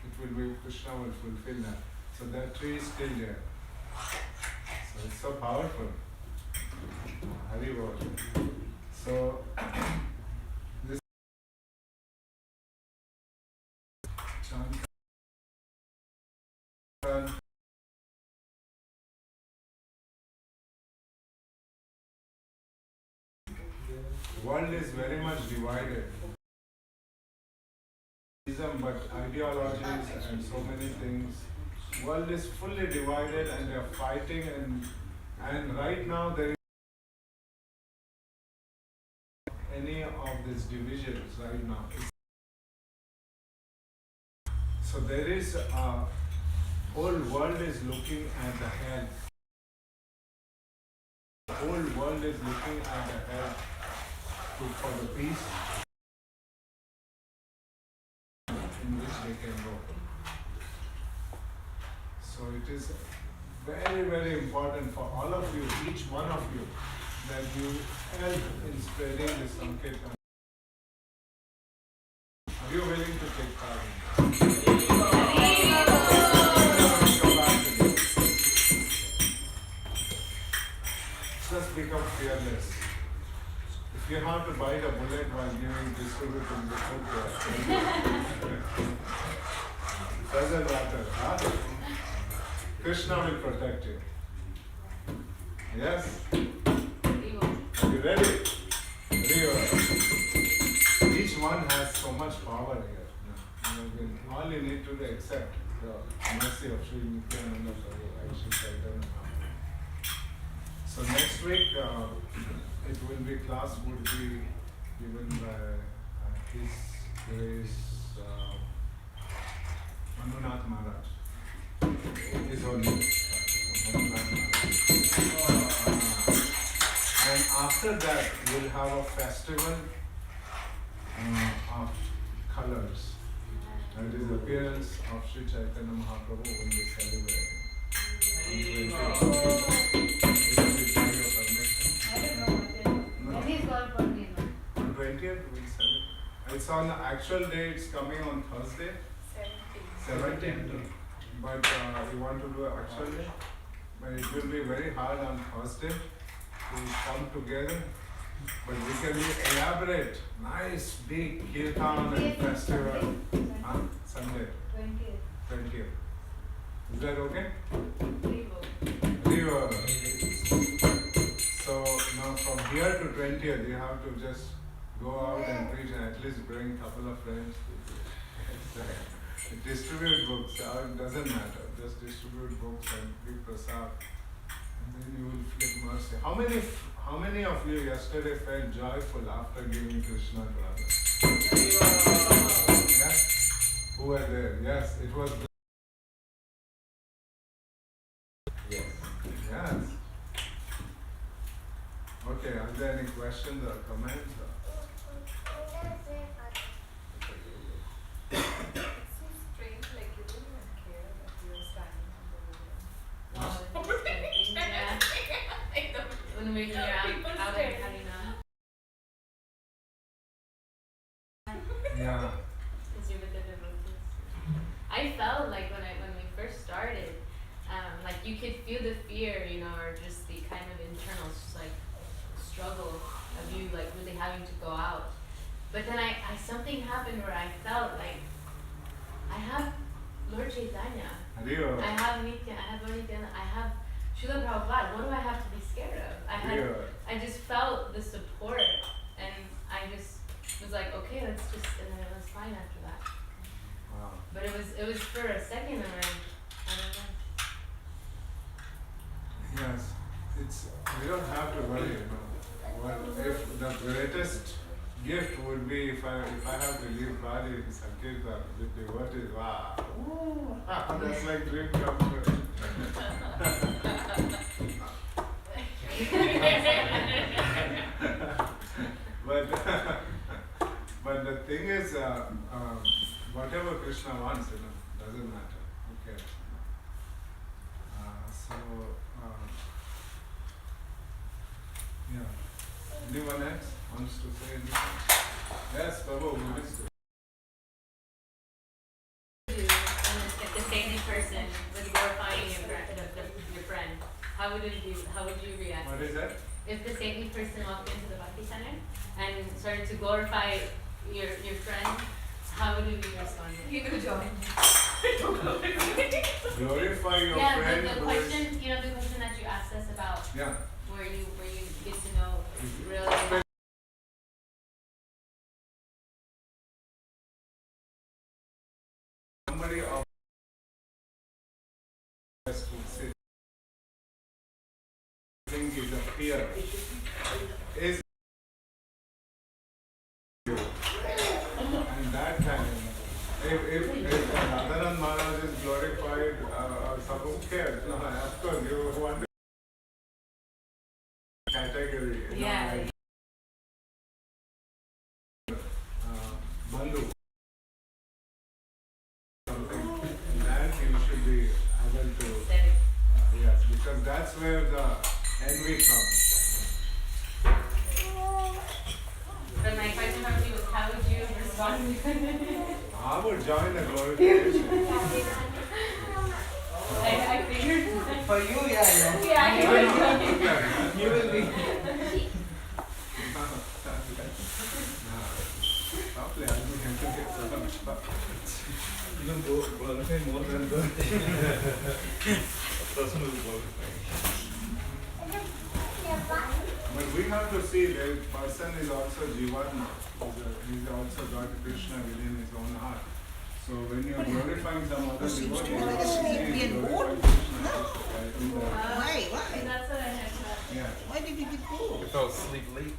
Speaker 1: It will be, Krishna will fulfill that. So that tree is still there. So it's so powerful. Haribol. So this world is very much divided. But ideologies and so many things. World is fully divided and they are fighting, and right now there is any of these divisions right now. So there is whole world is looking at the head. The whole world is looking at the head for the peace in which they can go. So it is very, very important for all of you, each one of you, that you help in spreading this Sankirtan. Are you willing to take part in this? Just become fearless. If you have to bite a bullet while distributing the food, doesn't matter. Huh? Krishna will protect you. Yes? Are you ready? Each one has so much power here. All you need to do is accept the mercy of Sri Nityananda Prabhu and Sri Chaitanya Mahaprabhu. So next week, it will be class would be given by His Grace Manunath Maharaj. His Holiness Manunath Maharaj. And after that, we'll have a festival of colors. That is the appearance of Sri Chaitanya Mahaprabhu when we celebrate. It will be 20th, week 7. It's on the actual day, it's coming on Thursday, 17th. But we want to do an actual day. But it will be very hard on Thursday to come together. But we can be elaborate, nice big kirtan and festival. Sunday, 20th. Is that okay? River. So now from here to 20th, you have to just go out and preach and at least bring a couple of friends. Distribute books. It doesn't matter. Just distribute books and give prasad. And then you will flip mercy. How many of you yesterday felt joyful after giving Krishna to others? Yes? Who were there? Yes, it was.
Speaker 5: Yes.
Speaker 1: Yes. Okay, are there any questions or comments?
Speaker 2: It seems strange, like you didn't even care that you were standing on the river.
Speaker 4: Wow, yeah. When you're out in Harina.
Speaker 1: Yeah.
Speaker 4: Because you're with the devotees. I felt like when we first started, like you could feel the fear, or just the kind of internal like struggle of you like really having to go out. But then I something happened where I felt like I have Lord Chaitanya,
Speaker 1: Hariyo.
Speaker 4: I have Nitya, I have Lord Nityananda, I have Srila Prabhupada. What do I have to be scared of? I just felt the support, and I just was like, okay, and then it was fine after that.
Speaker 1: Wow.
Speaker 4: But it was for a second, and I don't know.
Speaker 1: Yes. We don't have to worry, if the greatest gift would be if I have to leave Bali in Sankirtan with devotees, wow. Ooh, that's like dream come true. But the thing is, whatever Krishna wants, doesn't matter. Okay. Yeah. Anyone else wants to say anything? Yes, Prabhu, who is it?
Speaker 4: If the saintly person was glorifying your friend, how would you react?
Speaker 1: What is that?
Speaker 4: If the saintly person walked into the Bhakti Center and started to glorify your friend, how would you be responding?
Speaker 2: You could join.
Speaker 1: Glorify your friend.
Speaker 4: The question, the question that you asked us about.
Speaker 1: Yeah.
Speaker 4: Where you get to know really.
Speaker 1: Somebody of think is a fear is and that time if Radhanand Maharaj is glorified who cares? No, of course you want category.
Speaker 4: Yeah.
Speaker 1: Bandhu. Something that you should be able to. Yes, because that's where the envy comes.
Speaker 4: But my question from you was, how would you respond?
Speaker 1: I would join the glorification.
Speaker 4: I figured.
Speaker 5: For you, yeah.
Speaker 4: Yeah, I would.
Speaker 5: You will be.
Speaker 1: You can go qualify more than the person who is qualified. But we have to see that person is also Jivatma. He's also got Krishna within his own heart. So when you are glorifying some other devotee, you are glorifying Krishna.
Speaker 6: Why?
Speaker 4: That's what I had.
Speaker 1: Yeah.
Speaker 6: Why did you get bored?
Speaker 5: You fell asleep late.